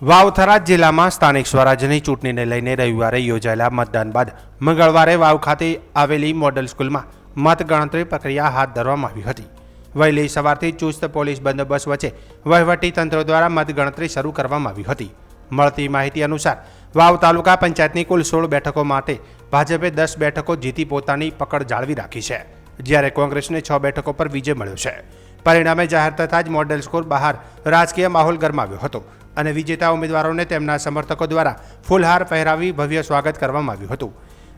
વાવ-થરાદ જિલ્લામાં સ્થાનિક સ્વરાજ્યની ચૂંટણીને લઈને રવિવારે યોજાયેલા મતદાન બાદ મંગળવારે વાવ ખાતે આવેલી મોડલ સ્કૂલમાં મતગણતરી પ્રક્રિયા હાથ ધરવામાં આવી હતી. વહેલી સવારથી ચુસ્ત પોલીસ બંદોબસ્ત વચ્ચે વહીવટી તંત્ર દ્વારા મતગણતરી શરૂ કરવામાં આવી હતી. મળતી માહિતી અનુસાર વાવ તાલુકા પંચાયતની કુલ 16 બેઠકો માટે ભાજપે 10 બેઠકો જીતી પોતાની પકડ જાળવી રાખી છે, જ્યારે કોંગ્રેસને 6 બેઠકો પર વિજય મળ્યો છે. પરિણામે જાહેર થતાં જ મોડેલ સ્કૂલ બહાર રાજકીય માહોલ ગરમાવ્યો હતો અને વિજેતા ઉમેદવારોને તેમના સમર્થકો દ્વારા ફૂલહાર પહેરાવી ભવ્ય સ્વાગત કરવામાં આવ્યું હતું.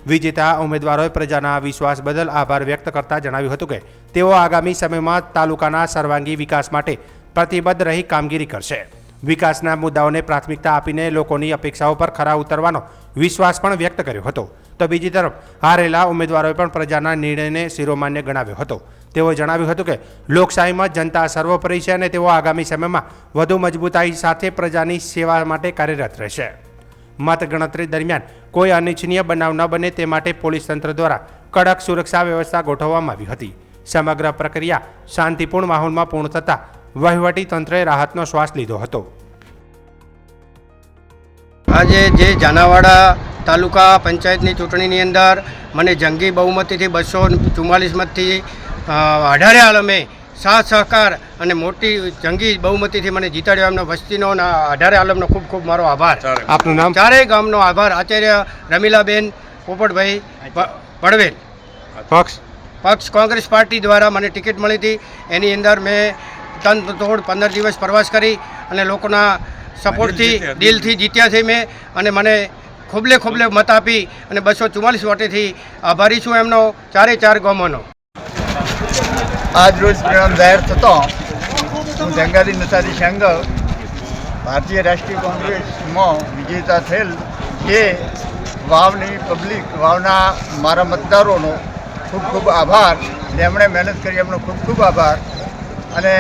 વિજેતા ઉમેદવારોએ પ્રજાના વિશ્વાસ બદલ આભાર વ્યક્ત કરતા જણાવ્યું હતું કે તેઓ આગામી સમયમાં તાલુકાના સર્વાંગી વિકાસ માટે પ્રતિબદ્ધ રહી કામગીરી કરશે. વિકાસના મુદ્દાઓને પ્રાથમિકતા આપીને લોકોની અપેક્ષાઓ પર ખરા ઉતરવાનો વિશ્વાસ પણ વ્યક્ત કર્યો હતો. તો બીજી તરફ હારેલા ઉમેદવારોએ પણ પ્રજાના નિર્ણયને શિરોમાન્ય ગણાવ્યો હતો. તેઓએ જણાવ્યું હતું કે લોકશાહીમાં જનતા સર્વોપરી છે અને તેઓ આગામી સમયમાં વધુ મજબૂતાઈ સાથે પ્રજાની સેવા માટે કાર્યરત રહેશે. મતગણતરી દરમિયાન કોઈ અનિચ્છનીય બનાવ ન બને તે માટે પોલીસ તંત્ર દ્વારા કડક સુરક્ષા વ્યવસ્થા ગોઠવવામાં આવી હતી. સમગ્ર પ્રક્રિયા શાંતિપૂર્ણ માહોલમાં પૂર્ણ થતાં વહીવટી તંત્રએ રાહતનો શ્વાસ લીધો હતો. આજે જે જાનાવાડા તાલુકા પંચાયતની ચૂંટણીની અંદર મને જંગી બહુમતીથી 244 મતથી અઢારે આલમે સાથ સહકાર અને મોટી જંગી બહુમતીથી મને જીતાડ્યો. એમનો વસ્તીનો અને અઢારે આલમનો ખૂબ ખૂબ મારો આભાર. આપનું નામ? ચારેય ગામનો આભાર. આચાર્ય રમીલાબેન પોપટભાઈ પડવેલ. પક્ષ કોંગ્રેસ પાર્ટી દ્વારા મને ટિકિટ મળી હતી. એની અંદર મેં તનતોડ 15 દિવસ પ્રવાસ કરી અને લોકોના સપોર્ટથી દિલથી જીત્યા છે મેં, અને મને ખોબલે ખોબલે મત આપી અને 244 વોટેથી આભારી છું એમનો, ચારે ગામોનો. આજ રોજ પરિણામ જાહેર થતો હું જંગાદી નસારી સંઘ ભારતીય રાષ્ટ્રીય કોંગ્રેસમાં વિજેતા થયેલ એ વાવની પબ્લિક, વાવના મારા મતદારોનો ખૂબ ખૂબ આભાર. જેમણે મહેનત કરી એમનો ખૂબ ખૂબ આભાર. અને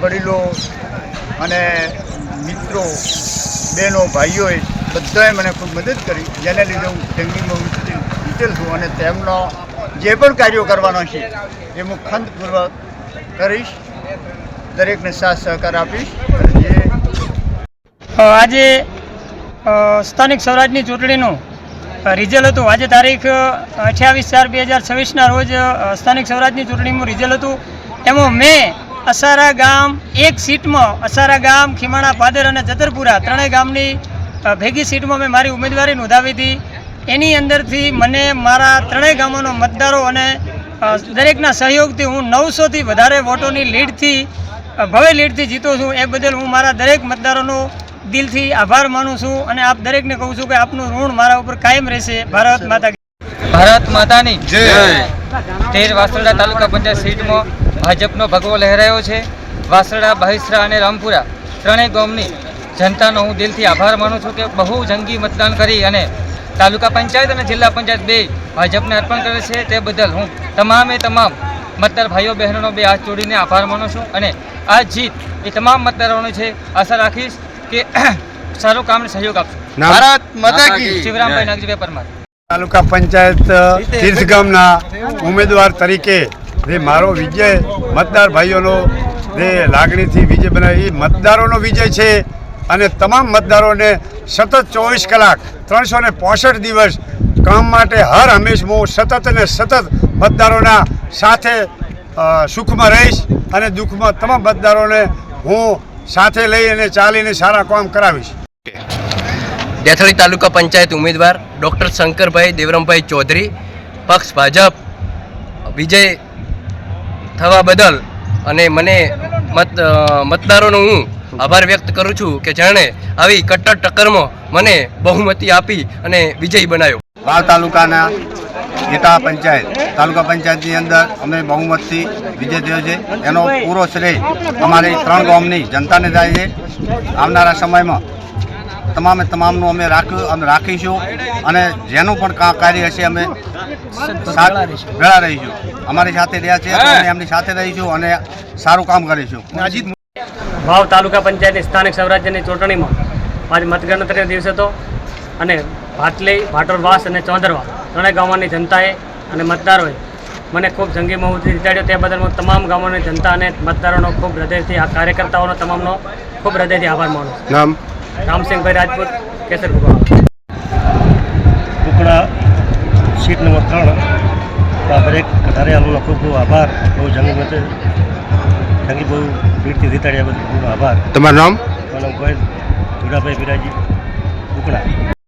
વડીલો અને મિત્રો, બહેનો, ભાઈઓએ બધાએ મને ખૂબ મદદ કરી, જેને લીધે હું જંગી બહુમતીથી જીતેલ છું. અને તેમનો જે પણ કાર્યો કરવાનો છે એ હું ખંતપૂર્વક કરીશ, દરેકને સાથ સહકાર આપીશ. આજે સ્થાનિક સ્વરાજની ચૂંટણીનું રિઝલ્ટ હતું. આજે તારીખ 28/4/2026ના રોજ સ્થાનિક સ્વરાજની ચૂંટણીનું રિઝલ્ટ હતું. એમાં મેં અસારા ગામ એક સીટમાં, અસારા ગામ, ખીમાણા, પાદર અને જતરપુરા ત્રણેય ગામની ભેગી સીટમાં મેં મારી ઉમેદવારી નોંધાવી હતી. એની અંદરથી મને મારા ત્રણેય ગામોનો મતદારો અને દરેકના સહયોગથી હું 900થી વધારે વોટોની લીડથી, ભવ્ય લીડથી જીતો છું. એ બદલ હું મારા દરેક મતદારોનો દિલથી આભાર માનું છું અને આપ દરેકને કહું છું કે આપનું ઋણ મારા ઉપર કાયમ રહેશે. ભારત માતાની જય. 13 વાસરડા તાલુકા પંચાયત સીટમાં ભાજપનો ભગવો લહેરાયો છે. વાસરડા, બહિસરા અને રામપુરા ત્રણેય ગામની જનતાનો હું દિલથી આભાર માનું છું કે બહુ જંગી મતદાન કરી અને તાલુકા પંચાયત અને જિલ્લા પંચાયત બે ભાજપને અર્પણ કરે છે. તે બદલ હું તમામ મતદાર ભાઈઓ બહેનોનો બે હાથ જોડીને આભાર માનું છું. અને આ જીત એ તમામ મતદારોની છે. આશા રાખીશ કે સારું કામને સહયોગ આપશે. ભારત માતા કી. શિવરામભાઈ નાગજીભાઈ પરમાર. તાલુકા પંચાયત તીર્થ ગામના ઉમેદવાર તરીકે જે મારો વિજય, મતદાર ભાઈઓનો જે લાગણીથી વિજય બનાવે એ મતદારોનો વિજય છે. અને તમામ મતદારોને સતત 24 કલાક 365 દિવસ કામ માટે હર હંમેશ હું સતત અને સતત મતદારોના સાથે સુખમાં રહીશ અને દુઃખમાં તમામ મતદારોને હું સાથે લઈ અને ચાલીને સારા કામ કરાવીશ. દેથળી તાલુકા પંચાયત ઉમેદવાર ડૉક્ટર શંકરભાઈ દેવરામભાઈ ચૌધરી, પક્ષ ભાજપ, વિજય થવા બદલ અને મને મતદારોનો હું આભાર વ્યક્ત કરું છું કે જેણે આવી કટ્ટર ટક્કરમાં મને બહુમતી આપી અને વિજય બનાવ્યો. વાવ તાલુકાના નેતા પંચાયત, તાલુકા પંચાયતની અંદર અમે બહુમતથી વિજય થયો છે. એનો પૂરો શ્રેય અમારી 3 ગામની જનતાને જાય છે. આવનારા સમયમાં તમામનું અમે રાખીશું અને જેનું પણ કાર્ય હશે અમે ભેળા રહીશું. અમારી સાથે રહ્યા છે અમે એમની સાથે રહીશું અને સારું કામ કરીશું. વાવ તાલુકા પંચાયતની સ્થાનિક સ્વરાજ્યની ચૂંટણીમાં આજે મતગણતરીનો દિવસ હતો અને ભાટલી, ભાટોરવાસ અને ચોંદરવા ત્રણેય ગામોની જનતાએ અને મતદારોએ મને ખૂબ જંગી બહુમતીથી જીતાડ્યો. તે બદલ હું તમામ ગામોની જનતા અને મતદારોનો ખૂબ હૃદયથી, આ કાર્યકર્તાઓનો તમામનો ખૂબ હૃદયથી આભાર માનું છું. નામ? રામસિંહભાઈ રાજપૂત કેસર ભગવાન કુકડા સીટ નંબર 3 દરેક ધારિયાનો ખૂબ ખૂબ આભાર. બહુ જંગી બહુ ભીડથી જીતાડ્યા બદલ ખૂબ આભાર. તમારું નામ? મારું નામ ગોયલ ધુડાભાઈ બિરાજી કુકડા.